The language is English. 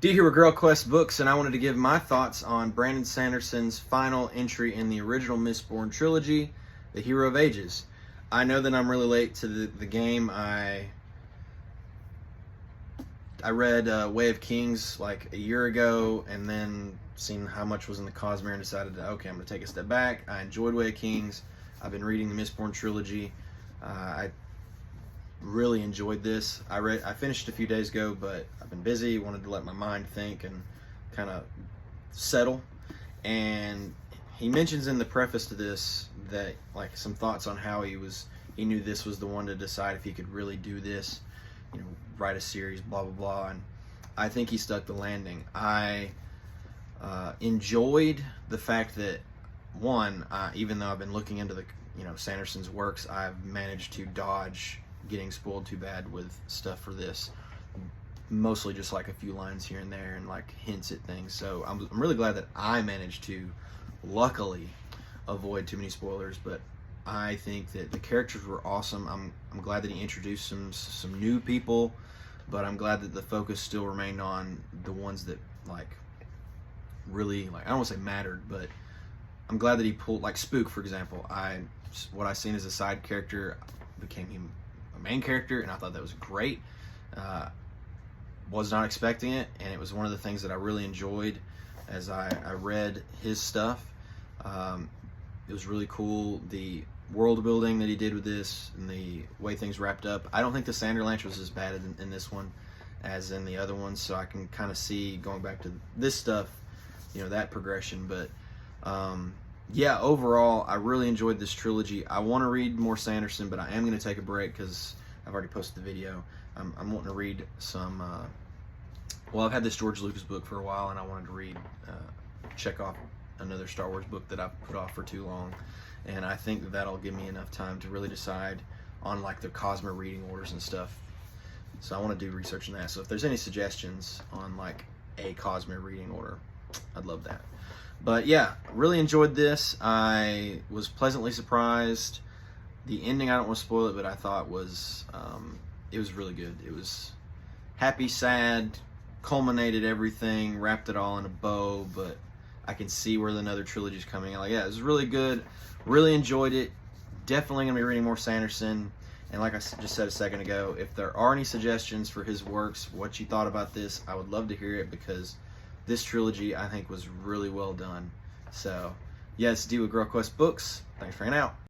D here with Girl Quest Books, and I wanted to give my thoughts on Brandon Sanderson's final entry in the original Mistborn trilogy, The Hero of Ages. I know that I'm really late to the game. I read Way of Kings like a year ago, and then seen how much was in the Cosmere and decided that, okay, I'm going to take a step back. I enjoyed Way of Kings. I've been reading the Mistborn trilogy. I really enjoyed this. I finished a few days ago, but I've been busy, wanted to let my mind think and kind of settle. And he mentions in the preface to this that, like, some thoughts on how he knew this was the one to decide if he could really do this, write a series, blah blah blah. And I think he stuck the landing. I enjoyed the fact that, one, even though I've been looking into the Sanderson's works, I've managed to dodge getting spoiled too bad with stuff for this. Mostly just like a few lines here and there and like hints at things. So I'm really glad that I managed to, luckily, avoid too many spoilers. But I think that the characters were awesome. I'm glad that he introduced some new people, but I'm glad that the focus still remained on the ones that really, I don't want to say mattered, but I'm glad that he pulled, like Spook, for example. What I seen as a side character became him a main character, and I thought that was great. Was not expecting it, and it was one of the things that I really enjoyed as I read his stuff. It was really cool, the world building that he did with this and the way things wrapped up. I don't think the Sanderlanche was as bad in this one as in the other ones, so I can kind of see, going back to this stuff, that progression. But yeah, overall, I really enjoyed this trilogy. I want to read more Sanderson, but I am going to take a break because I've already posted the video. I'm wanting to read some, well, I've had this George Lucas book for a while, and I wanted to check off another Star Wars book that I've put off for too long. And I think that that'll give me enough time to really decide on like the Cosmere reading orders and stuff. So I want to do research on that. So if there's any suggestions on like a Cosmere reading order, I'd love that. But yeah, really enjoyed this. I was pleasantly surprised. The ending, I don't want to spoil it, but I thought it was really good. It was happy, sad, culminated everything, wrapped it all in a bow, but I can see where another trilogy is coming. Yeah, it was really good. Really enjoyed it. Definitely going to be reading more Sanderson. And like I just said a second ago, if there are any suggestions for his works, what you thought about this, I would love to hear it, because this trilogy, I think, was really well done. So, yes, do with Girl Quest Books. Thanks for hanging out.